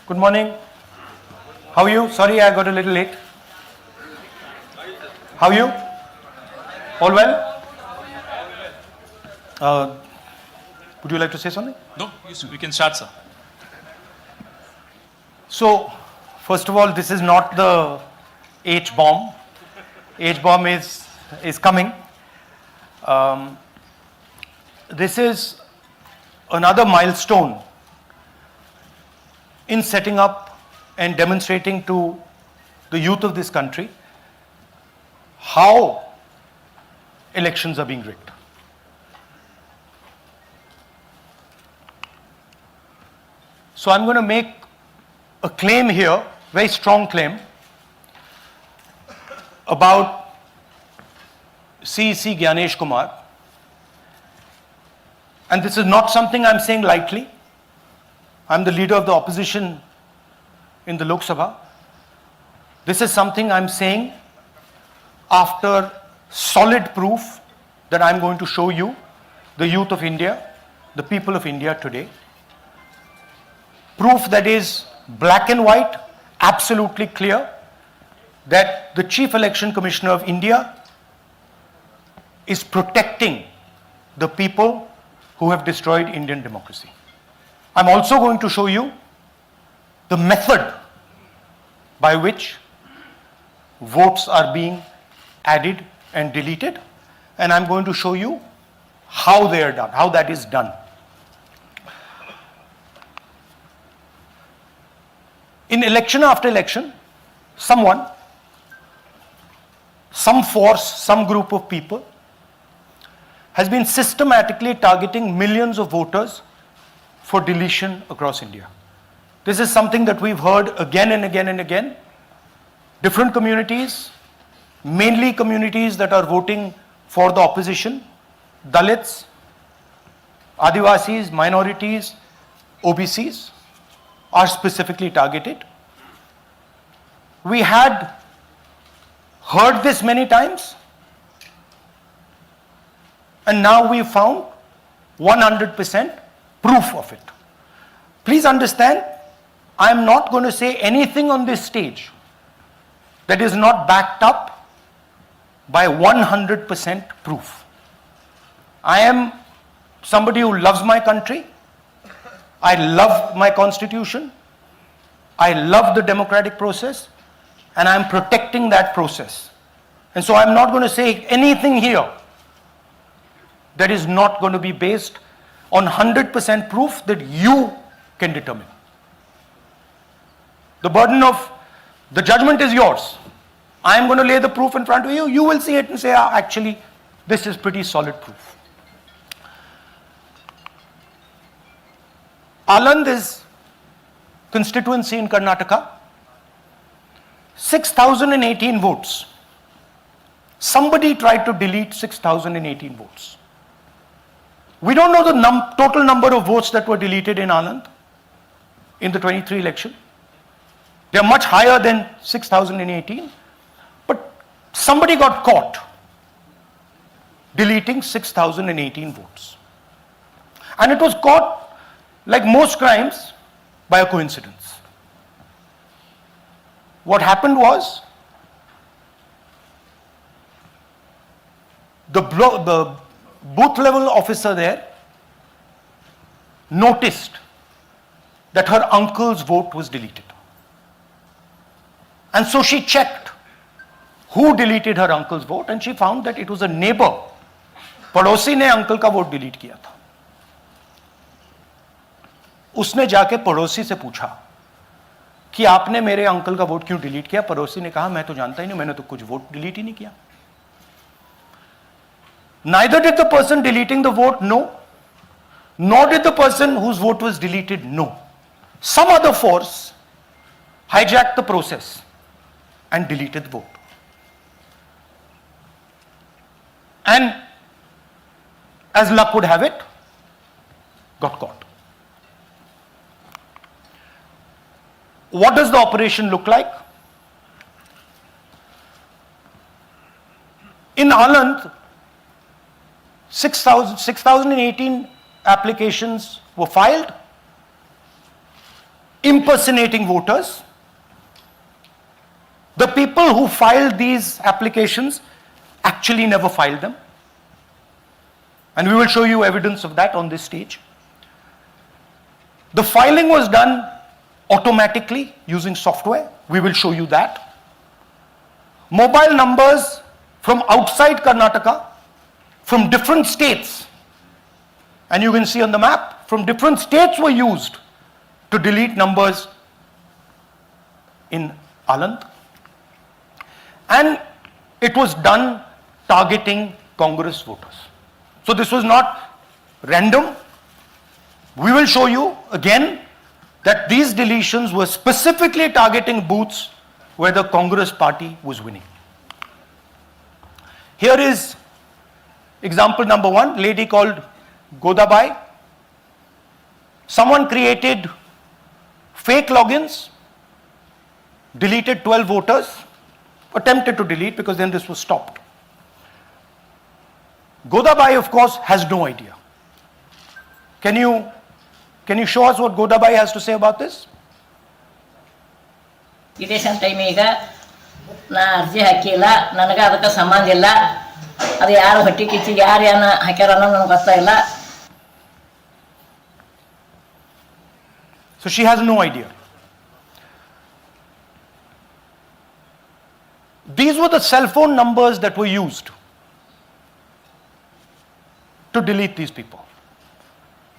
Good morning. How are you? Sorry, I got a little late. How are you? All well? Would you like to say something? No, we can start, sir. So, first of all, this is not the H-bomb. H-bomb is coming. This is another milestone in setting up and demonstrating to the youth of this country how elections are being rigged. So I'm going to make a claim here, very strong claim, about CEC Gyanesh Kumar. And this is not something I'm saying lightly. I'm the leader of the opposition in the Lok Sabha. This is something I'm saying after solid proof that I'm going to show you, the youth of India, the people of India today. Proof that is black and white, absolutely clear, that the Chief Election Commissioner of India is protecting the people who have destroyed Indian democracy. I'm also going to show you the method by which votes are being added and deleted, and I'm going to show you how they are done, how that is done. In election after election, someone, some force, some group of people has been systematically targeting millions of voters for deletion across India. This is something that we've heard again and again and again. Different communities, mainly communities that are voting for the opposition, Dalits, Adivasis, minorities, OBCs, are specifically targeted. We had heard this many times, and now we found 100% proof of it. Please understand, I am not going to say anything on this stage that is not backed up by 100% proof. I am somebody who loves my country. I love my constitution. I love the democratic process, and I am protecting that process. And so I'm not going to say anything here that is not going to be based on 100% proof that you can determine. The burden of the judgment is yours. I am going to lay the proof in front of you. You will see it and say, actually, this is pretty solid proof. Aland is constituency in Karnataka. 6,018 votes. Somebody tried to delete 6,018 votes. We don't know the total number of votes that were deleted in Aland in the 23 election. They are much higher than 6,018. But somebody got caught deleting 6,018 votes. And it was caught, like most crimes, by a coincidence. What happened was, the booth level officer there noticed that her uncle's vote was deleted. And so she checked who deleted her uncle's vote, and she found that it was a neighbor. पड़ोसी ने uncle का vote delete किया था. उसने जाके पड़ोसी से पूछा कि आपने मेरे अंकल का वोट क्यों डिलीट किया. पड़ोसी ने कहा मैं तो जानता ही नहीं, मैंने तो कुछ वोट डिलीट ही नहीं किया. Neither did the person deleting the vote know, nor did the person whose vote was deleted know. Some other force hijacked the process and deleted the vote. And as luck would have it, got caught. What does the operation look like? In Aland, 6,018 applications were filed. impersonating voters. The people who filed these applications actually never filed them. And we will show you evidence of that on this stage. The filing was done automatically using software. We will show you that. Mobile numbers from outside Karnataka, from different states, and you can see on the map, from different states were used to delete numbers in Aland. And it was done targeting Congress voters. So this was not random. We will show you again that these deletions were specifically targeting booths where the Congress party was winning. Here is example number one, lady called Godabai. Someone created fake logins, deleted 12 voters, attempted to delete because then this was stopped. Godabai, of course, has no idea. Can you show us what Godabai has to say about this? Election time ಈಗ ನಾ ಅರ್ಜಿ ಹಾಕಿಲ್ಲ, ನನಗೆ ಅದಕ್ಕೆ ಸಂಬಂಧ ಇಲ್ಲ. ಅದು ಯಾರು ಹೊಟ್ಟಿ ಕಿಚ್ಚಿಗೆ ಯಾರು ಏನು ಹಾಕ್ಯಾರ ಅನ್ನೋದು ನನಗೆ ಗೊತ್ತಾಗಿಲ್ಲ. So she has no idea. These were the cell phone numbers that were used to delete these people.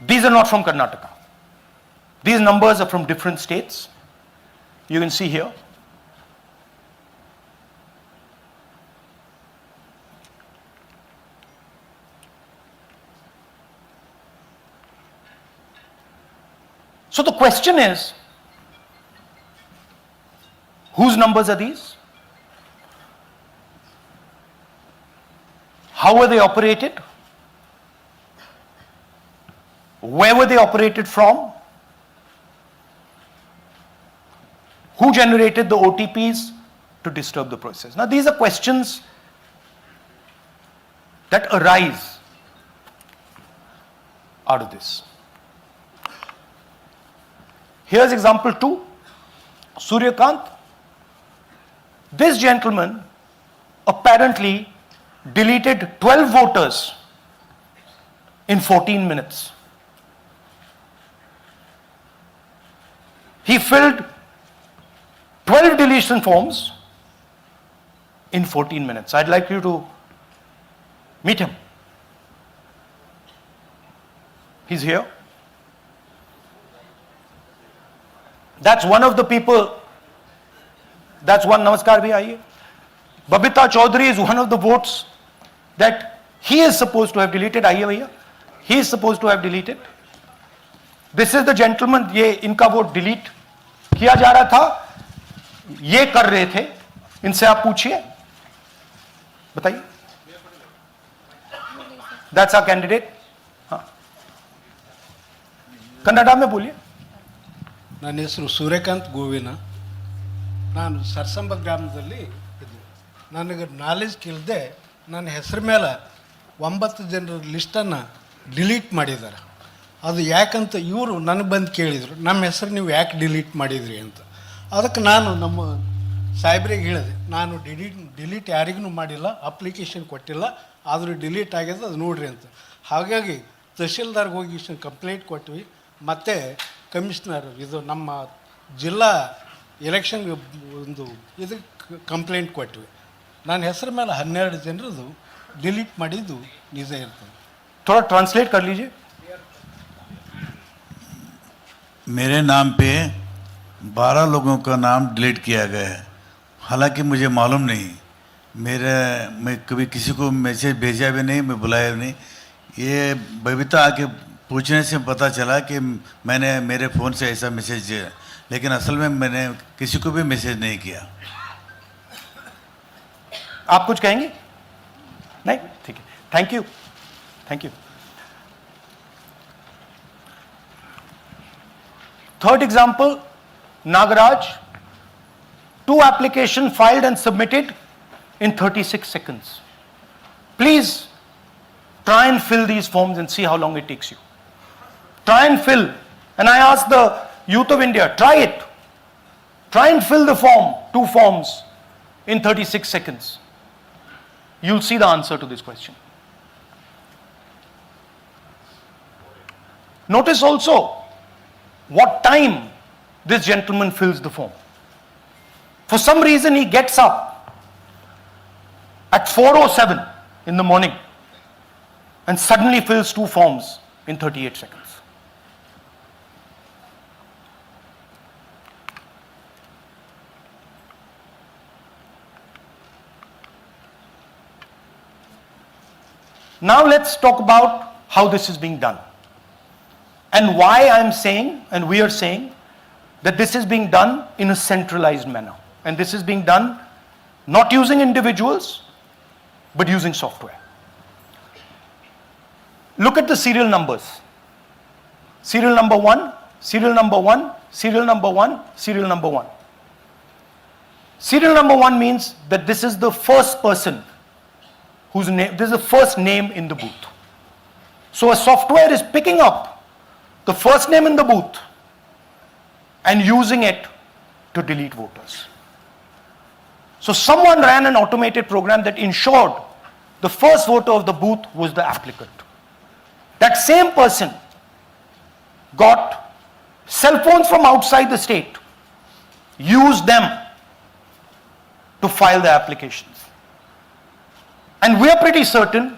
These are not from Karnataka. These numbers are from different states. You can see here. So the question is, whose numbers are these? How were they operated? Where were they operated from? Who generated the OTPs to disturb the process? Now, these are questions that arise out of this. Here's example 2, Suryakant. This gentleman apparently deleted 12 voters in 14 minutes. He filled 12 deletion forms in 14 minutes. I'd like you to meet him. He's here. That's one of the people. That's one. Namaskar bhi aiye. Babita Chaudhary is one of the votes that he is supposed to have deleted. Aiye bhaiya. He is supposed to have deleted. This is the gentleman. ये इनका vote delete किया जा रहा था. ये कर रहे थे. इनसे आप पूछिए. बताइए. That's our candidate. हाँ. कन्नड़ा में बोलिए. ನನ್ನ ಹೆಸರು ಸೂರ್ಯಕಾಂತ್ ಗೋವಿನ. ನಾನು ಸರ್ಸಂಬ ಗ್ರಾಮದಲ್ಲಿ ಇದ್ದೆ. ನನಗೆ ನಾಲೆಜ್ ಕೇಳದೆ ನನ್ನ ಹೆಸರು ಮೇಲೆ 9 ಜನರ ಲಿಸ್ಟನ್ನು ಡಿಲೀಟ್ ಮಾಡಿದ್ದಾರೆ. ಅದು ಯಾಕಂತ ಇವರು ನನಗೆ ಬಂದು ಕೇಳಿದರು, ನಮ್ಮ ಹೆಸರು ನೀವು ಯಾಕೆ ಡಿಲೀಟ್ ಮಾಡಿದ್ರಿ ಅಂತ. ಅದಕ್ಕೆ ನಾನು ನಮ್ಮ ಸಾಹೇಬ್ರಿಗೆ ಹೇಳಿದೆ, ನಾನು ಡಿಲೀಟ್ ಯಾರಿಗೂ ಮಾಡಿಲ್ಲ, ಅಪ್ಲಿಕೇಶನ್ ಕೊಟ್ಟಿಲ್ಲ, ಆದರೂ ಡಿಲೀಟ್ ಆಗ್ಯದ ಅದು ನೋಡ್ರಿ ಅಂತ. ಹಾಗಾಗಿ ತಹಶೀಲ್ದಾರ್ಗೆ ಹೋಗಿ ಕಂಪ್ಲೇಂಟ್ ಕೊಟ್ವಿ. ಮತ್ತು ಕಮಿಷ್ನರ್ ಇದು ನಮ್ಮ ಜಿಲ್ಲಾ ಎಲೆಕ್ಷನ್ಗೆ ಒಂದು ಇದಕ್ಕೆ ಕಂಪ್ಲೇಂಟ್ ಕೊಟ್ವಿ. ನನ್ನ ಹೆಸರು ಮೇಲೆ 12 ಜನರದು ಡಿಲೀಟ್ ಮಾಡಿದ್ದು ನಿಜ ಇರ್ತದೆ. थोड़ा ट्रांसलेट कर लीजिए. मेरे नाम पे 12 लोगों का नाम डिलीट किया गया है. हालांकि मुझे मालूम नहीं, मैं कभी किसी को मैसेज भेजा भी नहीं, मैं बुलाया भी नहीं. ये बबीता आके पूछने से पता चला कि मैंने मेरे फ़ोन से ऐसा मैसेज दिया, लेकिन असल में मैंने किसी को भी मैसेज नहीं किया. आप कुछ कहेंगे? नहीं? ठीक है. Thank you. Thank you. Third example, Nagaraj. 2 applications filed and submitted in 36 seconds. Please try and fill these forms and see how long it takes you. Try and fill. And I ask the Youth of India, try it. Try and fill the form, 2 forms, in 36 seconds. You'll see the answer to this question. Notice also what time this gentleman fills the form. For some reason, he gets up at 4:07 in the morning and suddenly fills 2 forms in 38 seconds. Now let's talk about how this is being done and why I'm saying and we are saying that this is being done in a centralized manner, and this is being done not using individuals but using software. Look at the serial numbers. Serial number 1, serial number 1, serial number 1, serial number 1. Serial number 1 means that this is the first person whose name, this is the first name in the booth. So a software is picking up the first name in the booth and using it to delete voters. So someone ran an automated program that ensured the first voter of the booth was the applicant. That same person got cell phones from outside the state, used them to file the applications. And we are pretty certain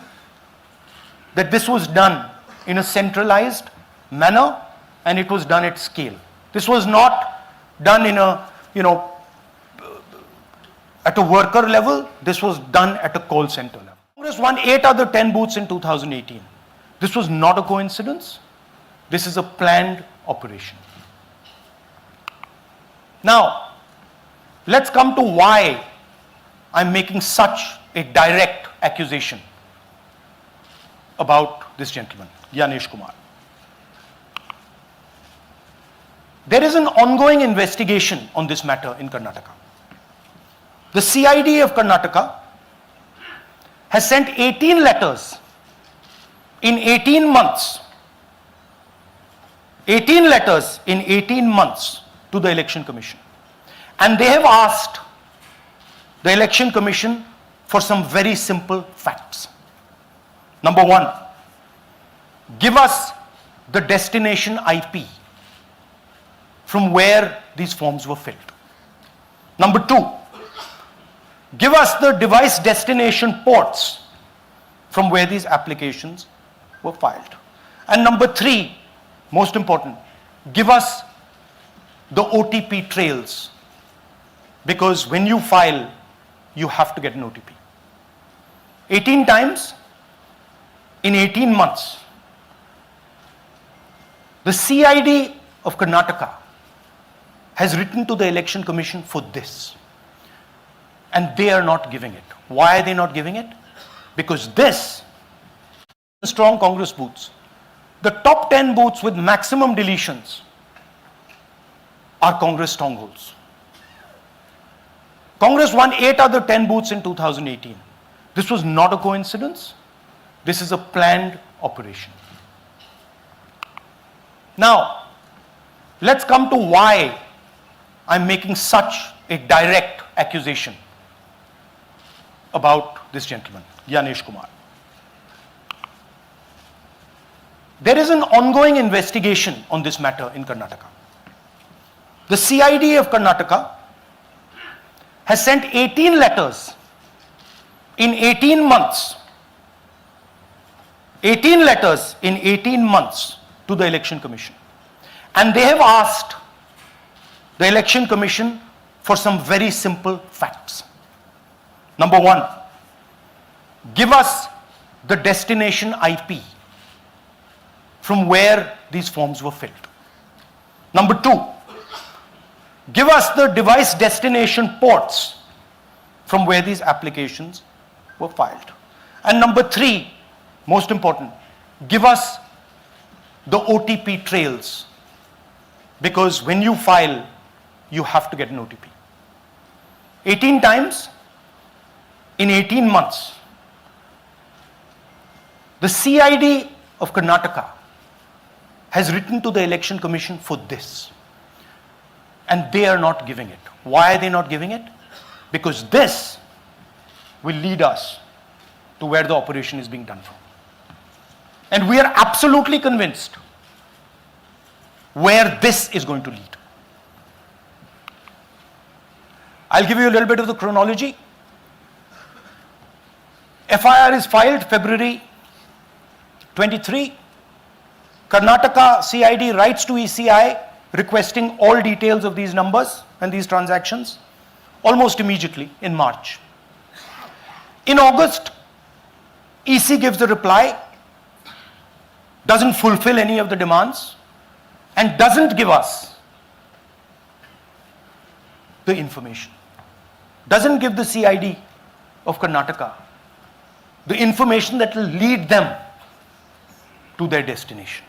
that this was done in a centralized manner and it was done at scale. This was not done in a, at a worker level. This was done at a call center level. Congress won 8 other 10 booths in 2018. This was not a coincidence. This is a planned operation. Now, let's come to why I'm making such a direct accusation about this gentleman, Gyanesh Kumar. There is an ongoing investigation on this matter in Karnataka. The CID of Karnataka has sent 18 letters in 18 months. 18 letters in 18 months to the Election Commission. And they have asked the Election Commission for some very simple facts. Number 1, give us the destination IP from where these forms were filled. Number 2, give us the device destination ports from where these applications were filed. And number 3, most important, give us the OTP trails, because when you file, you have to get an OTP. 18 times in 18 months. The CID of Karnataka has written to the Election Commission for this, and they are not giving it. Why are they not giving it? Because this strong Congress booths, the top 10 booths with maximum deletions are Congress strongholds. Congress won 8 other 10 booths in 2018. This was not a coincidence. This is a planned operation. Now, let's come to why I'm making such a direct accusation about this gentleman, Gyanesh Kumar. There is an ongoing investigation on this matter in Karnataka. The CID of Karnataka has sent 18 letters in 18 months. 18 letters in 18 months to the Election Commission. And they have asked the Election Commission for some very simple facts. Number 1, give us the destination IP from where these forms were filled. Number 2, give us the device destination ports from where these applications were filed. And number 3, most important, give us the OTP trails, because when you file, you have to get an OTP. 18 times in 18 months. The CID of Karnataka has written to the Election Commission for this, and they are not giving it. Why are they not giving it? Because this will lead us to where the operation is being done from. And we are absolutely convinced where this is going to lead. I'll give you a little bit of the chronology. FIR is filed February 23. Karnataka CID writes to ECI requesting all details of these numbers and these transactions almost immediately in March. In August, EC gives a reply, doesn't fulfill any of the demands, and doesn't give us the information. Doesn't give the CID of Karnataka the information that will lead them to their destination.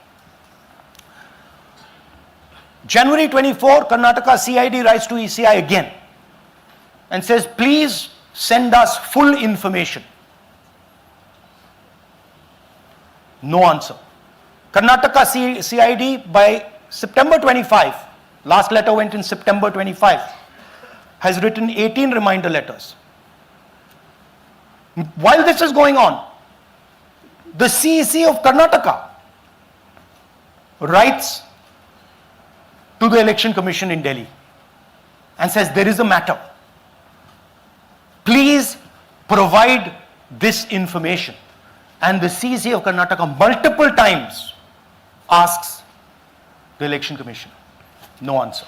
January 24, Karnataka CID writes to ECI again and says, please send us full information. No answer. Karnataka CID by September 25, last letter went in September 25, has written 18 reminder letters. While this is going on, the CEC of Karnataka writes to the Election Commission in Delhi and says, there is a matter. Please provide this information. And the CEC of Karnataka multiple times asks the Election Commission. No answer.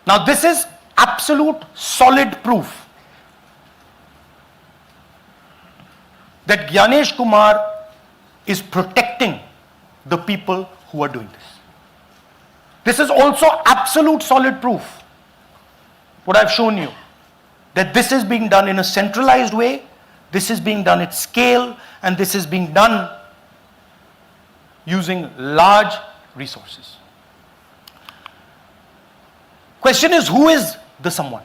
Now this is absolute solid proof that Gyanesh Kumar is protecting the people who are doing this. This is also absolute solid proof, what I've shown you, that this is being done in a centralized way, this is being done at scale, and this is being done using large resources. Question is, who is the someone?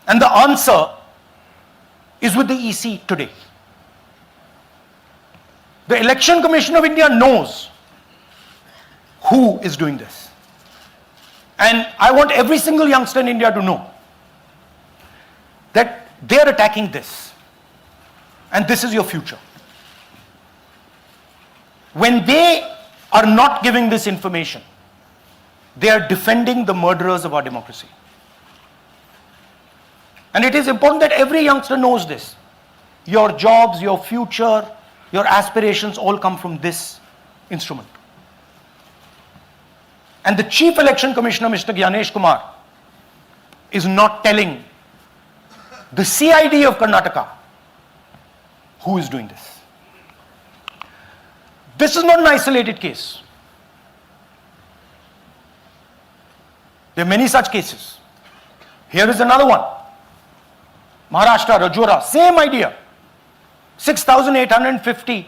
And the answer is with the EC today. The Election Commission of India knows who is doing this. And I want every single youngster in India to know that they are attacking this. And this is your future. When they are not giving this information, they are defending the murderers of our democracy. And it is important that every youngster knows this. Your jobs, your future, your aspirations all come from this instrument. And the Chief Election Commissioner, Mr. Gyanesh Kumar, is not telling the CID of Karnataka who is doing this. This is not an isolated case. There are many such cases. Here is another one. Maharashtra, Rajora, same idea. 6,850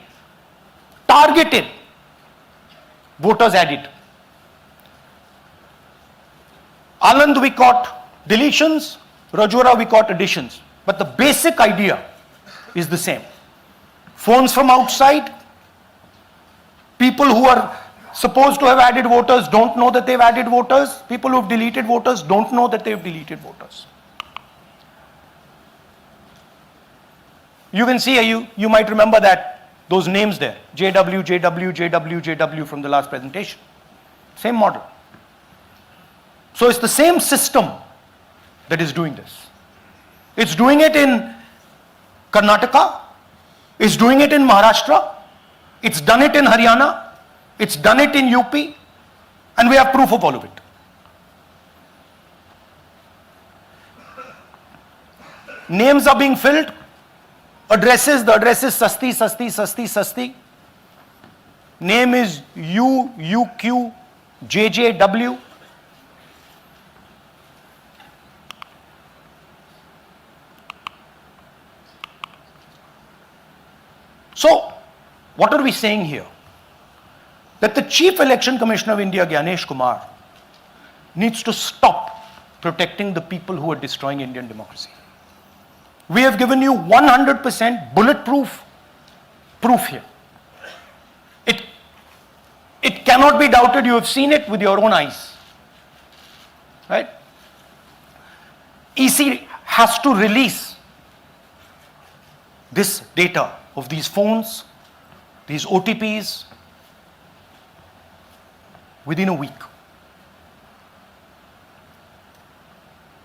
targeted voters added. Anand we caught deletions, Rajora we caught additions. But the basic idea is the same. Phones from outside, people who are supposed to have added voters don't know that they've added voters, people who have deleted voters don't know that they've deleted voters. You can see, you might remember that, those names there, JW, JW, JW, JW from the last presentation. Same model. So it's the same system that is doing this. It's doing it in Karnataka, it's doing it in Maharashtra, it's done it in Haryana, it's done it in UP, and we have proof of all of it. Names are being filled. Addresses, the address is Sasti, Sasti, Sasti, Sasti. Name is UQ, JJW. So, what are we saying here? That the Chief Election Commissioner of India, Gyanesh Kumar, needs to stop protecting the people who are destroying Indian democracy. We have given you 100% bulletproof proof here. It cannot be doubted, you have seen it with your own eyes. Right? EC has to release this data of these phones, these OTPs, within a week.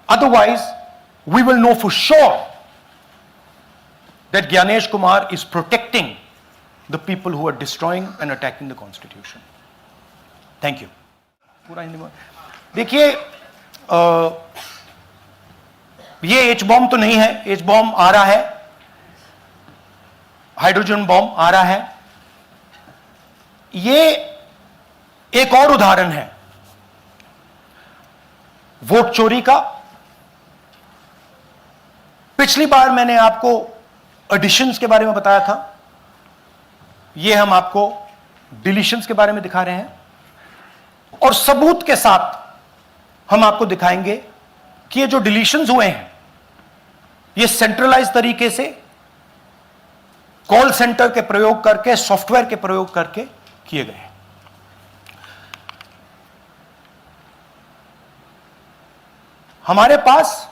Otherwise, we will know for sure that Gyanesh Kumar is protecting the people who are destroying and attacking the Constitution. Thank you. पूरा हिंदी में देखिए, ये H bomb तो नहीं है, H bomb आ रहा है, hydrogen bomb आ रहा है. ये एक और उदाहरण है वोट चोरी का. पिछली बार मैंने आपको एडिशंस के बारे में बताया था, ये हम आपको डिलीशंस के बारे में दिखा रहे हैं, और सबूत के साथ हम आपको दिखाएंगे कि ये जो डिलीशंस हुए हैं ये सेंट्रलाइज तरीके से कॉल सेंटर के प्रयोग करके, सॉफ्टवेयर के प्रयोग करके किए गए हैं. हमारे पास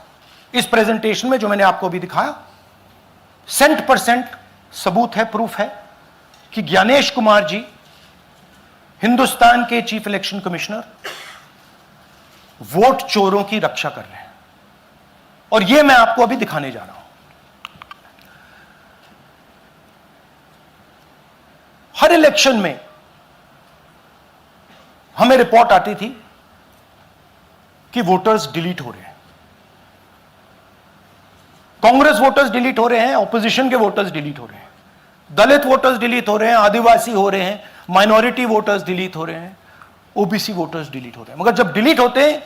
इस प्रेजेंटेशन में जो मैंने आपको अभी दिखाया 100% सबूत है, प्रूफ है कि ज्ञानेश कुमार जी हिंदुस्तान के चीफ इलेक्शन कमिश्नर वोट चोरों की रक्षा कर रहे हैं, और यह मैं आपको अभी दिखाने जा रहा हूं. हर इलेक्शन में हमें रिपोर्ट आती थी कि वोटर्स डिलीट हो रहे हैं. कांग्रेस वोटर्स डिलीट हो रहे हैं, ऑपोजिशन के वोटर्स डिलीट हो रहे हैं, दलित वोटर्स डिलीट हो रहे हैं, आदिवासी हो रहे हैं, माइनॉरिटी वोटर्स डिलीट हो रहे हैं, ओबीसी वोटर्स डिलीट हो रहे हैं. मगर जब डिलीट होते हैं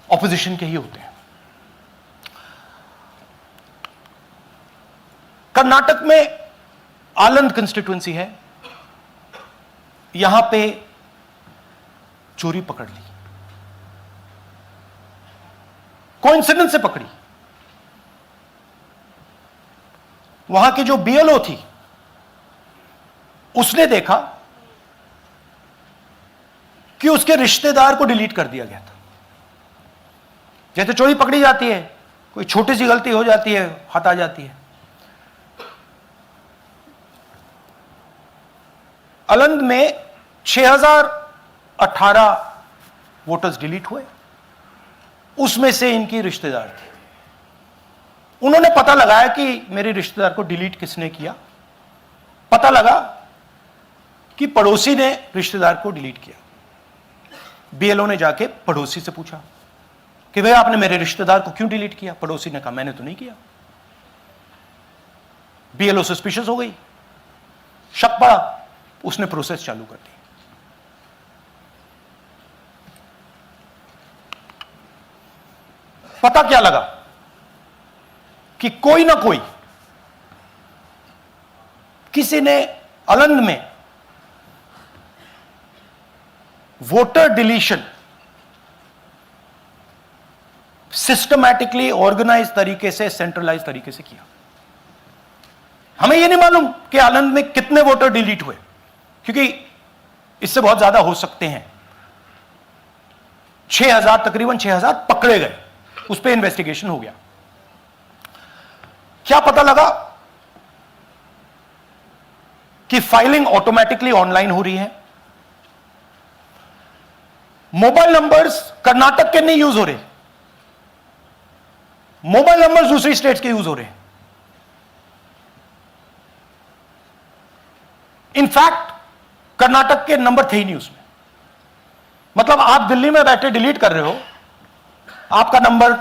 ऑपोजिशन के ही होते हैं. कर्नाटक में आलंद कंस्टिट्यूएंसी है, यहां पे चोरी पकड़ ली, कोइंसिडेंस से पकड़ी. वहां की जो बीएलओ थी उसने देखा कि उसके रिश्तेदार को डिलीट कर दिया गया था. जैसे चोरी पकड़ी जाती है, कोई छोटी सी गलती हो जाती है, हाथ आ जाती है. अलंद में 6018 वोटर्स डिलीट हुए, उसमें से इनकी रिश्तेदार थे. उन्होंने पता लगाया कि मेरे रिश्तेदार को डिलीट किसने किया. पता लगा कि पड़ोसी ने रिश्तेदार को डिलीट किया. बीएलओ ने जाके पड़ोसी से पूछा कि भाई आपने मेरे रिश्तेदार को क्यों डिलीट किया. पड़ोसी ने कहा मैंने तो नहीं किया. बीएलओ सस्पिशियस हो गई, शक पड़ा, उसने प्रोसेस चालू कर दी. पता क्या लगा कि कोई ना कोई, किसी ने अलंद में वोटर डिलीशन सिस्टमैटिकली ऑर्गेनाइज तरीके से, सेंट्रलाइज तरीके से किया. हमें यह नहीं मालूम कि आलंद में कितने वोटर डिलीट हुए, क्योंकि इससे बहुत ज्यादा हो सकते हैं. 6000, तकरीबन 6000 पकड़े गए, उस पर इन्वेस्टिगेशन हो गया. क्या पता लगा कि फाइलिंग ऑटोमेटिकली ऑनलाइन हो रही है. मोबाइल नंबर्स कर्नाटक के नहीं यूज हो रहे, मोबाइल नंबर्स दूसरी स्टेट्स के यूज हो रहे हैं. इनफैक्ट कर्नाटक के नंबर थे ही नहीं उसमें. मतलब आप दिल्ली में बैठे डिलीट कर रहे हो, आपका नंबर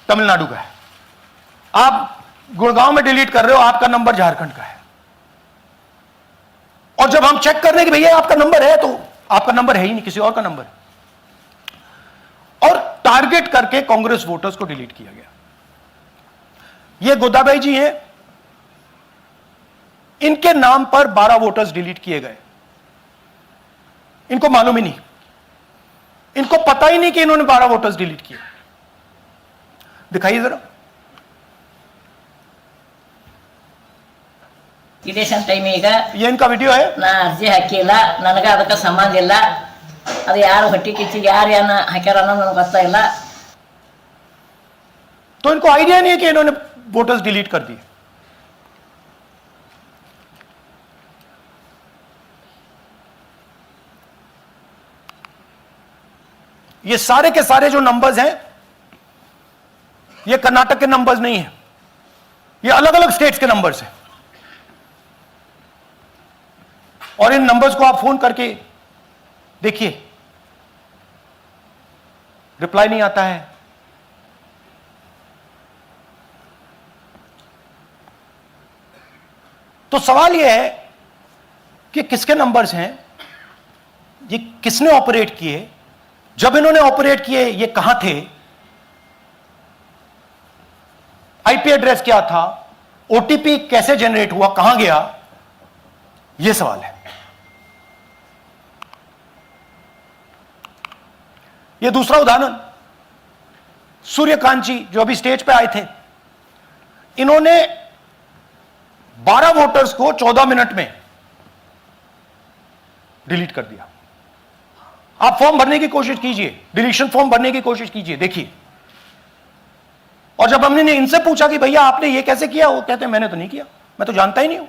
तमिलनाडु का है. आप गुड़गांव में डिलीट कर रहे हो, आपका नंबर झारखंड का है. और जब हम चेक कर रहे हैं कि भैया आपका नंबर है, तो आपका नंबर है ही नहीं, किसी और का नंबर है. और टारगेट करके कांग्रेस वोटर्स को डिलीट किया गया. ये गोदाबाई जी हैं, इनके नाम पर 12 वोटर्स डिलीट किए गए. इनको मालूम ही नहीं, इनको पता ही नहीं कि इन्होंने 12 वोटर्स डिलीट किए. दिखाइए जरा. ಇಲೆಕ್ಷನ್ ಟೈಮ್ ಈಗ ये इनका वीडियो है। ನಾ ಅರ್ಜಿ ಹಾಕಿಲ್ಲ, ನನಗೆ ಅದಕ್ಕೆ ಸಂಬಂಧ ಇಲ್ಲ. ಅದು ಯಾರು ಹೊಟ್ಟಿ ಕಿಚ್ಚಿಗೆ ಯಾರು ಏನ ಹಾಕ್ಯಾರ ಅನ್ನೋದು ನನಗೆ ಗೊತ್ತಾಗಿಲ್ಲ. तो इनको आइडिया नहीं है कि इन्होंने वोटर्स डिलीट कर दिए। ये सारे के सारे जो नंबर्स हैं ये कर्नाटक के नंबर्स नहीं है, ये अलग अलग स्टेट्स के नंबर्स हैं। और इन नंबर्स को आप फोन करके देखिए, रिप्लाई नहीं आता है। तो सवाल यह है कि किसके नंबर्स हैं, ये किसने ऑपरेट किए, जब इन्होंने ऑपरेट किए ये कहां थे, आईपी एड्रेस क्या था, ओटीपी कैसे जनरेट हुआ, कहां गया, यह सवाल है। यह दूसरा उदाहरण, सूर्यकांत जी जो अभी स्टेज पे आए थे, इन्होंने 12 वोटर्स को 14 मिनट में डिलीट कर दिया। आप फॉर्म भरने की कोशिश कीजिए, डिलीशन फॉर्म भरने की कोशिश कीजिए, देखिए। और जब हमने इनसे पूछा कि भैया आपने ये कैसे किया, वो कहते हैं मैंने तो नहीं किया, मैं तो जानता ही नहीं हूं।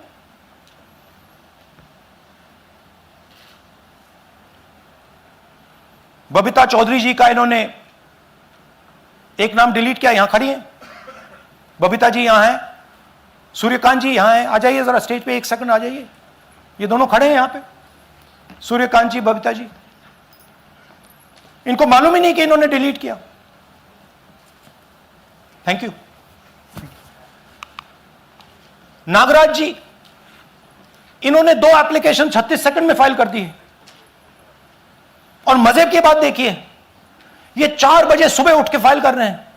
बबीता चौधरी जी का इन्होंने एक नाम डिलीट किया, यहां खड़ी हैं बबीता जी, यहां हैं, सूर्यकांत जी यहां हैं, आ जाइए जरा स्टेज पे, एक सेकंड आ जाइए, ये दोनों खड़े हैं यहां पे, सूर्यकांत जी, बबीता जी। इनको मालूम ही नहीं कि इन्होंने डिलीट किया। Thank you. नागराज जी, इन्होंने 2 एप्लीकेशन 36 सेकंड में फाइल कर दी है। और मजे की बात देखिए, ये 4 बजे सुबह उठ के फाइल कर रहे हैं।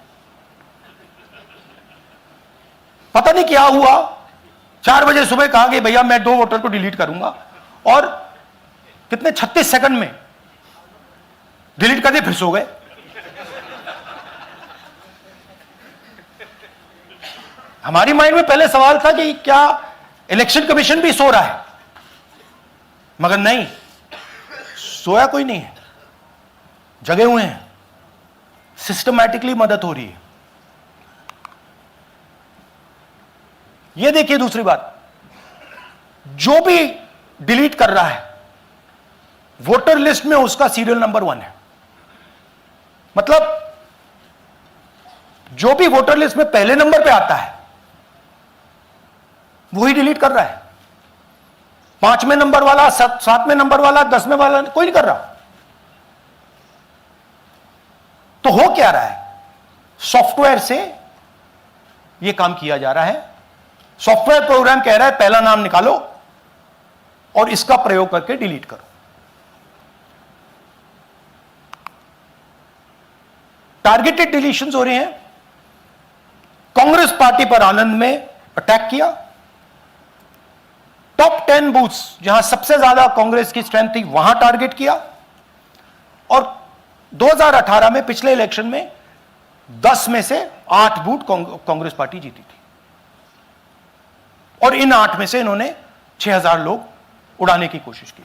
पता नहीं क्या हुआ, 4 बजे सुबह कहा कि भैया मैं 2 वोटर को डिलीट करूंगा, और कितने 36 सेकंड में डिलीट कर दिए, फिर सो गए। हमारी माइंड में पहले सवाल था कि क्या इलेक्शन कमीशन भी सो रहा है, मगर नहीं, सोया कोई नहीं है, जगे हुए हैं, सिस्टमैटिकली मदद हो रही है। यह देखिए दूसरी बात, जो भी डिलीट कर रहा है वोटर लिस्ट में उसका सीरियल नंबर 1 है। मतलब जो भी वोटर लिस्ट में पहले नंबर पे आता है वही डिलीट कर रहा है। 5वें नंबर वाला, 7वें नंबर वाला, 10वें वाला कोई नहीं कर रहा। तो हो क्या रहा है, सॉफ्टवेयर से यह काम किया जा रहा है। सॉफ्टवेयर प्रोग्राम कह रहा है पहला नाम निकालो और इसका प्रयोग करके डिलीट करो। टारगेटेड डिलीशंस हो रहे हैं। कांग्रेस पार्टी पर आनंद में अटैक किया। टॉप 10 बूथ्स जहां सबसे ज्यादा कांग्रेस की स्ट्रेंथ थी वहां टारगेट किया। और 2018 में पिछले इलेक्शन में 10 में से 8 बूथ कांग्रेस पार्टी जीती थी, और इन 8 में से इन्होंने 6000 लोग उड़ाने की कोशिश की।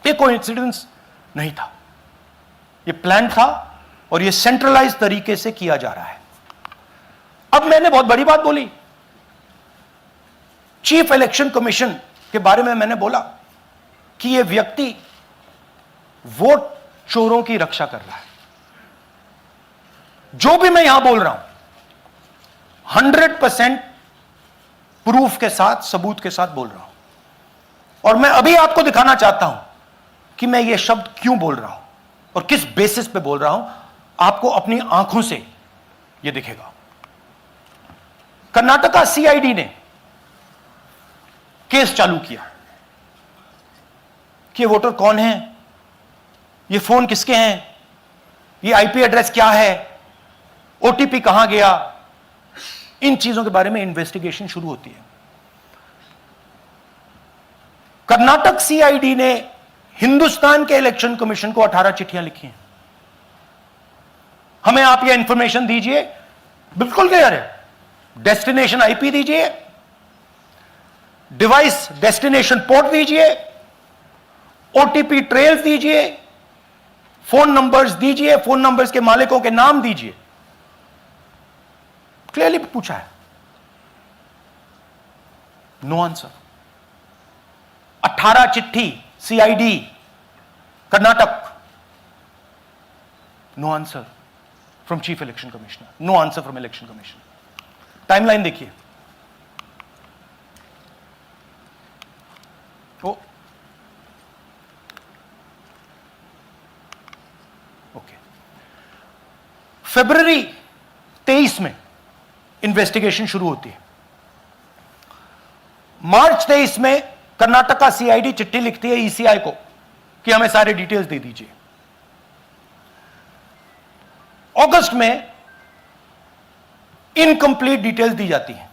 ये कोइंसिडेंस नहीं था, ये प्लान था, और ये सेंट्रलाइज तरीके से किया जा रहा है। अब मैंने बहुत बड़ी बात बोली, चीफ इलेक्शन कमीशन के बारे में मैंने बोला कि यह व्यक्ति वोट चोरों की रक्षा कर रहा है। जो भी मैं यहां बोल रहा हूं 100% प्रूफ के साथ, सबूत के साथ बोल रहा हूं। और मैं अभी आपको दिखाना चाहता हूं कि मैं ये शब्द क्यों बोल रहा हूं और किस बेसिस पे बोल रहा हूं। आपको अपनी आंखों से ये दिखेगा। कर्नाटका सीआईडी ने केस चालू किया कि ये वोटर कौन है, ये फोन किसके हैं, ये आईपी एड्रेस क्या है, ओटीपी कहां गया, इन चीजों के बारे में इन्वेस्टिगेशन शुरू होती है। कर्नाटक सीआईडी ने हिंदुस्तान के इलेक्शन कमीशन को 18 चिट्ठियां लिखी हैं। हमें आप ये इंफॉर्मेशन दीजिए, बिल्कुल क्लियर है, डेस्टिनेशन आईपी दीजिए, डिवाइस डेस्टिनेशन पोर्ट दीजिए, ओटीपी ट्रेल्स दीजिए, फोन नंबर्स दीजिए, फोन नंबर्स के मालिकों के नाम दीजिए। क्लियरली पूछा है, नो आंसर। 18 चिट्ठी CID Karnataka, no answer from chief election commissioner, no answer from election commission. Timeline देखिए, ओके, फरवरी 23 में इन्वेस्टिगेशन शुरू होती है। मार्च 23 में कर्नाटक का सीआईडी चिट्ठी लिखती है ईसीआई को कि हमें सारे डिटेल्स दे दीजिए। अगस्त में इनकंप्लीट डिटेल्स दी जाती हैं,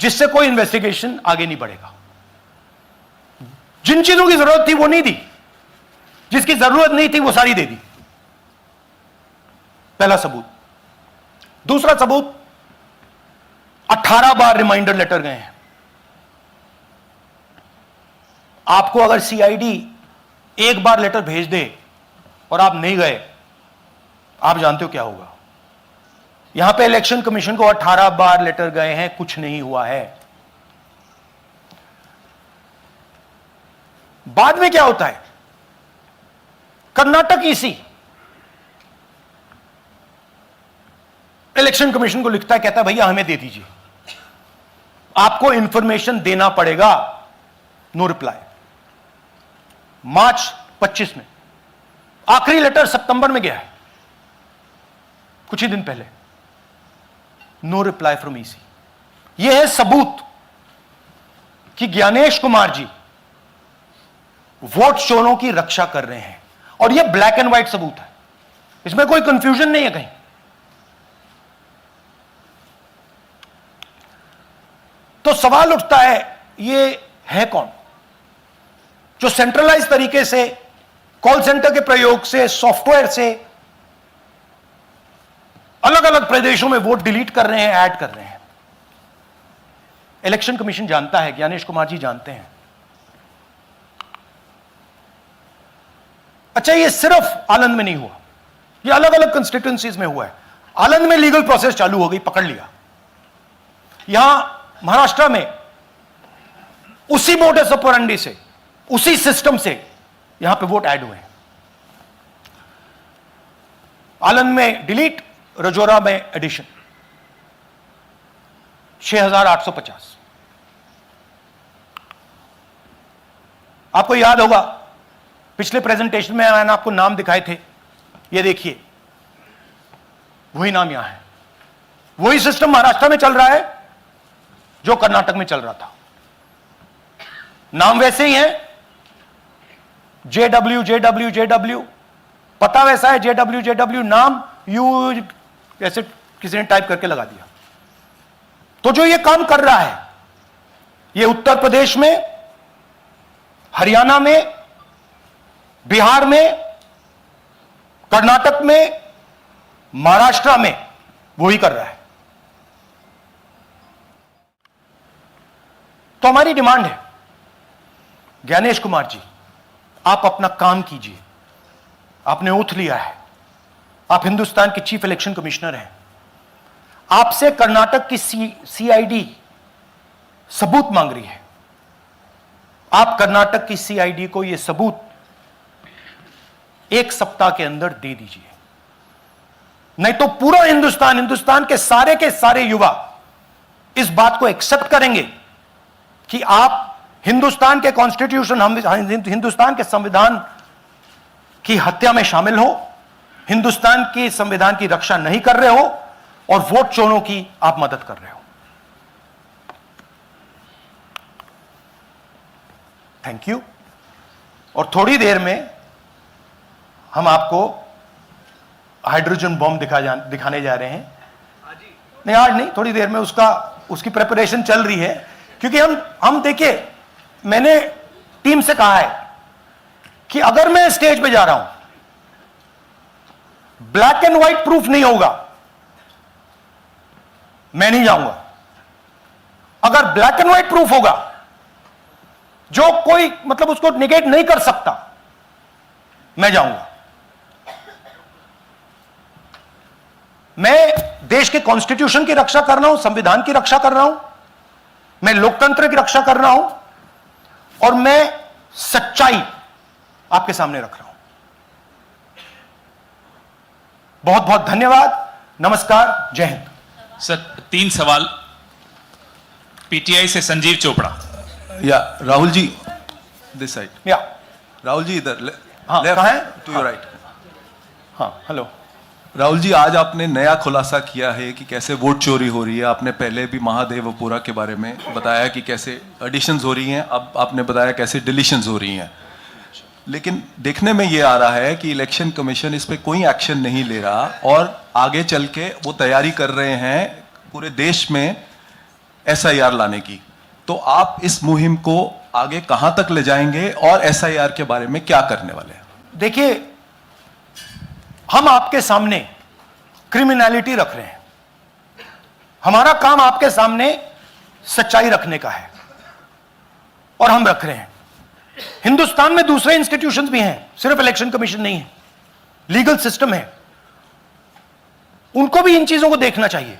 जिससे कोई इन्वेस्टिगेशन आगे नहीं बढ़ेगा। जिन चीजों की जरूरत थी वो नहीं दी, जिसकी जरूरत नहीं थी वो सारी दे दी। पहला सबूत। दूसरा सबूत, 18 बार रिमाइंडर लेटर गए हैं। आपको अगर सीआईडी एक बार लेटर भेज दे और आप नहीं गए, आप जानते हो क्या होगा। यहां पे इलेक्शन कमीशन को 18 बार लेटर गए हैं, कुछ नहीं हुआ है। बाद में क्या होता है, कर्नाटक ईसी इलेक्शन कमीशन को लिखता है, कहता है भैया हमें दे दीजिए, आपको इंफॉर्मेशन देना पड़ेगा। No reply. मार्च 25 में आखिरी लेटर सितंबर में गया है, कुछ ही दिन पहले। No reply from EC. यह है सबूत कि ज्ञानेश कुमार जी वोट चोरों की रक्षा कर रहे हैं, और यह ब्लैक एंड व्हाइट सबूत है, इसमें कोई कंफ्यूजन नहीं है कहीं। तो सवाल उठता है, ये है कौन जो सेंट्रलाइज तरीके से कॉल सेंटर के प्रयोग से, सॉफ्टवेयर से अलग अलग प्रदेशों में वोट डिलीट कर रहे हैं, ऐड कर रहे हैं। इलेक्शन कमीशन जानता है, ज्ञानेश कुमार जी जानते हैं। अच्छा, ये सिर्फ आनंद में नहीं हुआ, ये अलग अलग कंस्टिट्यूएंसीज में हुआ है। आनंद में लीगल प्रोसेस चालू हो गई, पकड़ लिया। यहां महाराष्ट्र में उसी मोडस ऑपरेंडी से, उसी सिस्टम से यहां पे वोट ऐड हुए हैं। आनंद में डिलीट, रजौरा में एडिशन। 6850। आपको याद होगा पिछले प्रेजेंटेशन में मैंने आपको नाम दिखाए थे, ये देखिए वही नाम यहां है। वही सिस्टम महाराष्ट्र में चल रहा है जो कर्नाटक में चल रहा था। नाम वैसे ही है, JW JW JW, पता वैसा है, JW JW, नाम यू ऐसे किसी ने टाइप करके लगा दिया। तो जो ये काम कर रहा है, ये उत्तर प्रदेश में, हरियाणा में, बिहार में, कर्नाटक में, महाराष्ट्र में वही कर रहा है। तो हमारी डिमांड है, ज्ञानेश कुमार जी आप अपना काम कीजिए। आपने ओथ लिया है, आप हिंदुस्तान के चीफ इलेक्शन कमिश्नर हैं। आपसे कर्नाटक की सीआईडी सबूत मांग रही है। आप कर्नाटक की सीआईडी को यह सबूत 1 सप्ताह के अंदर दे दीजिए, नहीं तो पूरा हिंदुस्तान के सारे युवा इस बात को एक्सेप्ट करेंगे कि आप हिंदुस्तान के कॉन्स्टिट्यूशन, हिंदुस्तान के संविधान की हत्या में शामिल हो, हिंदुस्तान के संविधान की रक्षा नहीं कर रहे हो, और वोट चोरों की आप मदद कर रहे हो। Thank you. और थोड़ी देर में हम आपको हाइड्रोजन बॉम्ब दिखाने जा रहे हैं। नहीं, आज नहीं, थोड़ी देर में उसकी प्रिपरेशन चल रही है। क्योंकि हम देखिए, मैंने टीम से कहा है कि अगर मैं स्टेज पे जा रहा हूं, ब्लैक एंड व्हाइट प्रूफ नहीं होगा, मैं नहीं जाऊंगा। अगर ब्लैक एंड व्हाइट प्रूफ होगा जो कोई मतलब उसको निगेट नहीं कर सकता, मैं जाऊंगा। मैं देश के कॉन्स्टिट्यूशन की रक्षा कर रहा हूं, संविधान की रक्षा कर रहा हूं, मैं लोकतंत्र की रक्षा कर रहा हूं और मैं सच्चाई आपके सामने रख रहा हूं। बहुत बहुत धन्यवाद, नमस्कार, जय हिंद। सर 3 सवाल। पीटीआई से संजीव चोपड़ा। या राहुल जी, दिस साइड। या राहुल जी इधर, हाँ, कहाँ है? To your right. हाँ, हेलो। राहुल जी, आज आपने नया खुलासा किया है कि कैसे वोट चोरी हो रही है। आपने पहले भी महादेवपुरा के बारे में बताया कि कैसे एडिशंस हो रही हैं, अब आपने बताया कैसे डिलीशंस हो रही हैं। लेकिन देखने में ये आ रहा है कि इलेक्शन कमीशन इस पे कोई एक्शन नहीं ले रहा और आगे चल के वो तैयारी कर रहे हैं पूरे देश में एसआईआर लाने की। तो आप इस मुहिम को आगे कहां तक ले जाएंगे और एसआईआर के बारे में क्या करने वाले हैं? देखिए, हम आपके सामने क्रिमिनलिटी रख रहे हैं, हमारा काम आपके सामने सच्चाई रखने का है और हम रख रहे हैं। हिंदुस्तान में दूसरे इंस्टीट्यूशंस भी हैं, सिर्फ इलेक्शन कमीशन नहीं है, लीगल सिस्टम है, उनको भी इन चीजों को देखना चाहिए।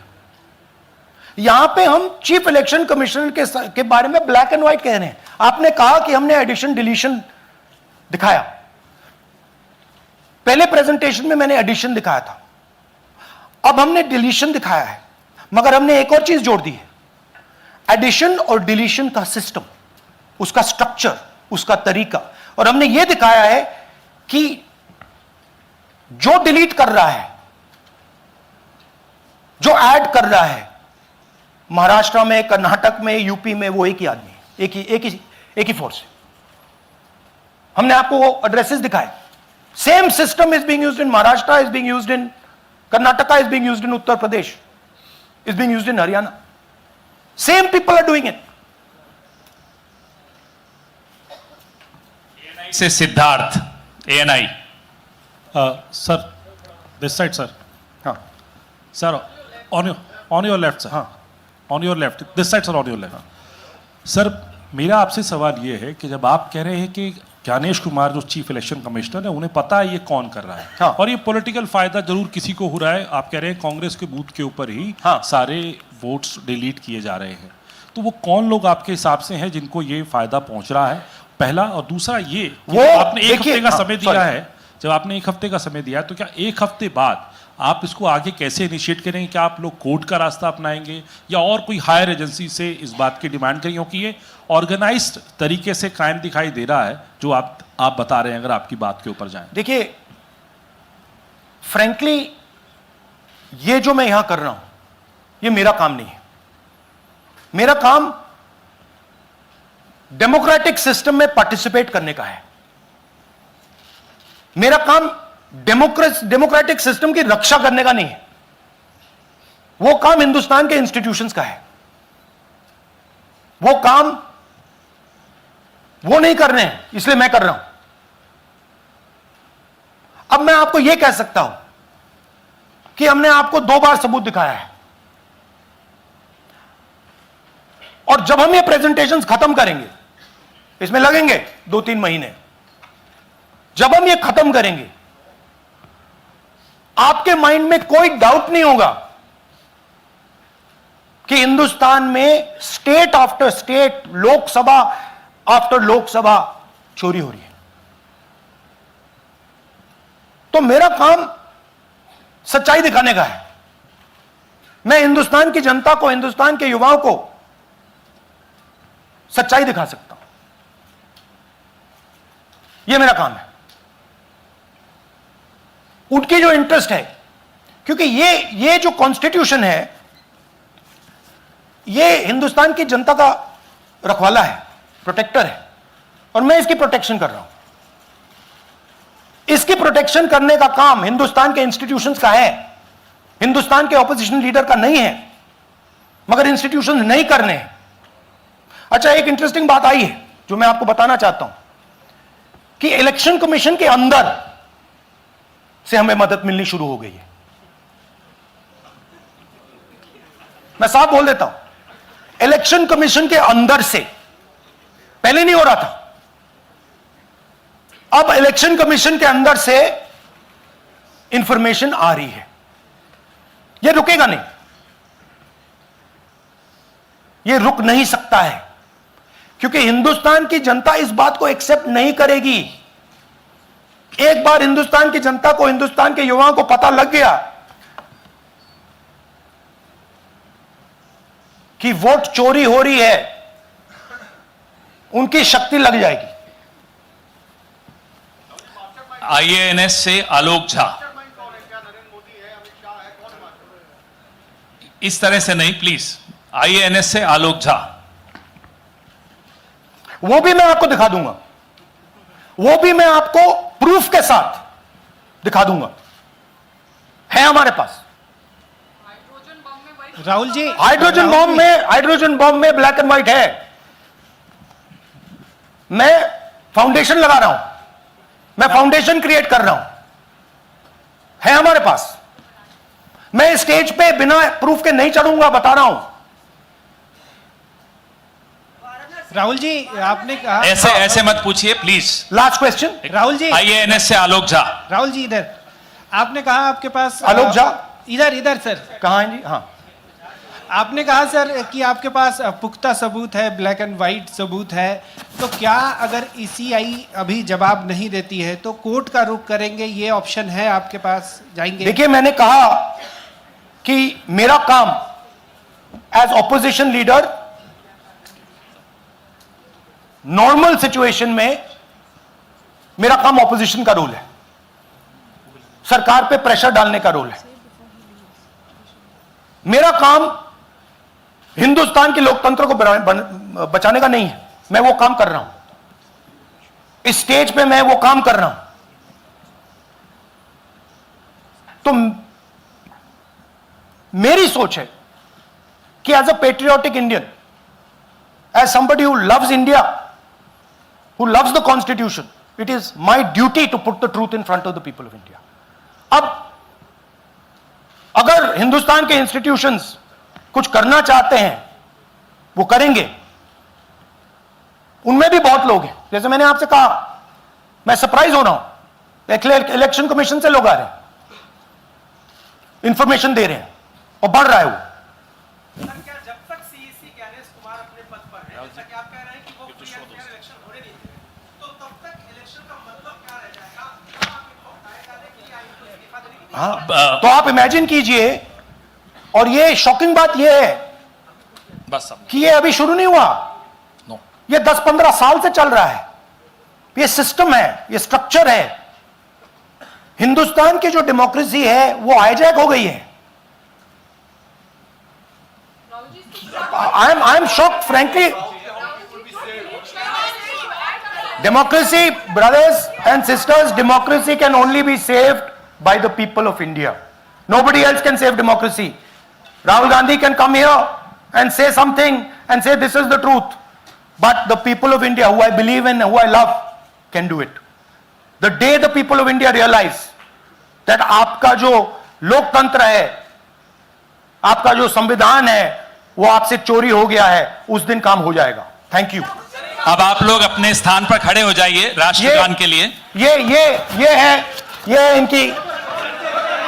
यहां पे हम चीफ इलेक्शन कमिश्नर के बारे में ब्लैक एंड व्हाइट कह रहे हैं। आपने कहा कि हमने एडिशन डिलीशन दिखाया, पहले प्रेजेंटेशन में मैंने एडिशन दिखाया था, अब हमने डिलीशन दिखाया है, मगर हमने एक और चीज जोड़ दी है। एडिशन और डिलीशन का सिस्टम, उसका स्ट्रक्चर, उसका तरीका, और हमने यह दिखाया है कि जो डिलीट कर रहा है, जो ऐड कर रहा है, महाराष्ट्र में, कर्नाटक में, यूपी में, वो एक ही आदमी है, एक ही फोर्स है। हमने आपको वो एड्रेसेस दिखाए। Same system is being used in Maharashtra, is being used in Karnataka, is being used in Uttar Pradesh, is being used in Haryana. Same people are doing it. Say Siddharth, ANI. Sir, this side, sir. हाँ, Sir, on your left, sir. हाँ, On your left. This side, sir, on your left. Sir, मेरा आपसे सवाल ये है कि जब आप कह रहे हैं कि ज्ञानेश कुमार जो चीफ इलेक्शन कमिश्नर है, उन्हें पता है ये कौन कर रहा है, हाँ। और ये पॉलिटिकल फायदा जरूर किसी को हो रहा है। आप कह रहे हैं कांग्रेस के बूथ के ऊपर ही हाँ। सारे वोट्स डिलीट किए जा रहे हैं, तो वो कौन लोग आपके हिसाब से हैं जिनको ये फायदा पहुंच रहा है, पहला। और दूसरा ये कि वो आपने एक देखिए, हफ्ते का हाँ, समय दिया sorry। है, जब आपने एक हफ्ते का समय दिया है, तो क्या एक हफ्ते बाद आप इसको आगे कैसे इनिशिएट करेंगे? क्या आप लोग कोर्ट का रास्ता अपनाएंगे या और कोई हायर एजेंसी से इस बात की डिमांड करेंगे? क्योंकि ये ऑर्गेनाइज्ड तरीके से कायम दिखाई दे रहा है जो आप बता रहे हैं, अगर आपकी बात के ऊपर जाएं। देखिए, फ्रैंकली ये जो मैं यहां कर रहा हूं, ये मेरा काम नहीं है। मेरा काम डेमोक्रेटिक सिस्टम में पार्टिसिपेट करने का है। मेरा काम डेमोक्रेटिक सिस्टम की रक्षा करने का नहीं है। वो काम हिंदुस्तान के इंस्टीट्यूशंस का है। वो काम वो नहीं कर रहे हैं, इसलिए मैं कर रहा हूं। अब मैं आपको यह कह सकता हूं कि हमने आपको 2 बार सबूत दिखाया है, और जब हम ये प्रेजेंटेशंस खत्म करेंगे, इसमें लगेंगे 2-3 महीने, जब हम ये खत्म करेंगे, आपके माइंड में कोई डाउट नहीं होगा कि हिंदुस्तान में state after state, Lok Sabha after Lok Sabha चोरी हो रही है। तो मेरा काम सच्चाई दिखाने का है। मैं हिंदुस्तान की जनता को, हिंदुस्तान के युवाओं को सच्चाई दिखा सकता हूं। यह मेरा काम है। उनकी जो इंटरेस्ट है, क्योंकि ये जो कॉन्स्टिट्यूशन है, ये हिंदुस्तान की जनता का रखवाला है, प्रोटेक्टर है, और मैं इसकी प्रोटेक्शन कर रहा हूं। इसकी प्रोटेक्शन करने का काम हिंदुस्तान के इंस्टीट्यूशंस का है, हिंदुस्तान के ऑपोजिशन लीडर का नहीं है, मगर इंस्टीट्यूशंस नहीं करने हैं। अच्छा, एक इंटरेस्टिंग बात आई है जो मैं आपको बताना चाहता हूं कि इलेक्शन कमीशन के अंदर से हमें मदद मिलनी शुरू हो गई है। मैं साफ बोल देता हूं, इलेक्शन कमीशन के अंदर से, पहले नहीं हो रहा था, अब इलेक्शन कमीशन के अंदर से इंफॉर्मेशन आ रही है। यह रुकेगा नहीं, यह रुक नहीं सकता है, क्योंकि हिंदुस्तान की जनता इस बात को एक्सेप्ट नहीं करेगी। एक बार हिंदुस्तान की जनता को, हिंदुस्तान के युवाओं को पता लग गया कि वोट चोरी हो रही है, उनकी शक्ति लग जाएगी। IANS से आलोक झा, इस तरह से नहीं प्लीज। IANS से आलोक झा। वो भी मैं आपको दिखा दूंगा, वो भी मैं आपको प्रूफ के साथ दिखा दूंगा, है हमारे पास। राहुल जी, हाइड्रोजन बॉम्ब में ब्लैक एंड व्हाइट है। मैं फाउंडेशन लगा रहा हूं, मैं फाउंडेशन क्रिएट कर रहा हूं, है हमारे पास। मैं स्टेज पे बिना प्रूफ के नहीं चढ़ूंगा, बता रहा हूं। राहुल जी, आपने कहा, ऐसे ऐसे मत पूछिए please. Last question, Rahul ji, IANS से आलोक झा। राहुल जी इधर, आपने कहा आपके पास आलोक झा, इधर इधर सर, कहां हैं जी? हाँ, आपने कहा सर कि आपके पास पुख्ता सबूत है, ब्लैक एंड वाइट सबूत है, तो क्या अगर ECI अभी जवाब नहीं देती है तो कोर्ट का रुख करेंगे, ये ऑप्शन है आपके पास, जाएंगे? देखिए, मैंने कहा कि मेरा काम as opposition leader normal situation में मेरा काम ऑपोजिशन का रोल है, सरकार पे प्रेशर डालने का रोल है। मेरा काम हिंदुस्तान के लोकतंत्र को बचाने का नहीं है। मैं वो काम कर रहा हूं, इस स्टेज पे मैं वो काम कर रहा हूं। तो मेरी सोच है कि as a patriotic Indian, as somebody who loves India, who loves the constitution, it is my duty to put the truth in front of the people of India. अब अगर हिंदुस्तान के इंस्टीट्यूशंस कुछ करना चाहते हैं, वो करेंगे। उनमें भी बहुत लोग हैं, जैसे मैंने आपसे कहा, मैं सरप्राइज हो रहा हूं, इलेक्शन कमीशन से लोग आ रहे हैं, इंफॉर्मेशन दे रहे हैं, और बढ़ रहा है वो। क्या जब तक CEC ज्ञानेश कुमार अपने पद पर है, जैसा कि आप कह रहे हैं कि वो फ्री एंड फेयर इलेक्शन होने नहीं देंगे, तो तब तक इलेक्शन का मतलब क्या रह जाएगा? क्या आप इनको हटाए जाने की या इनको इस्तीफा देने की? हाँ, तो आप इमेजिन कीजिए, और ये शॉकिंग बात ये है बस अब कि ये अभी शुरू नहीं हुआ, नो। ये 10-15 साल से चल रहा है। ये सिस्टम है, ये स्ट्रक्चर है। हिंदुस्तान की जो डेमोक्रेसी है वो हाईजैक हो गई है। I am shocked frankly. Democracy, brothers and sisters, democracy can only be saved by the people of India. Nobody else can save democracy. Rahul Gandhi can come here and say something and say this is the truth. But the people of India, who I believe in, who I love, can do it. The day the people of India realize that आपका जो लोकतंत्र है, आपका जो संविधान है, वो आपसे चोरी हो गया है, उस दिन काम हो जाएगा। Thank you. अब आप लोग अपने स्थान पर खड़े हो जाइए राष्ट्रगान के लिए। ये है इनकी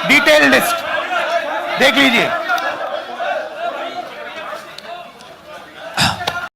डिटेल लिस्ट, देख लीजिए।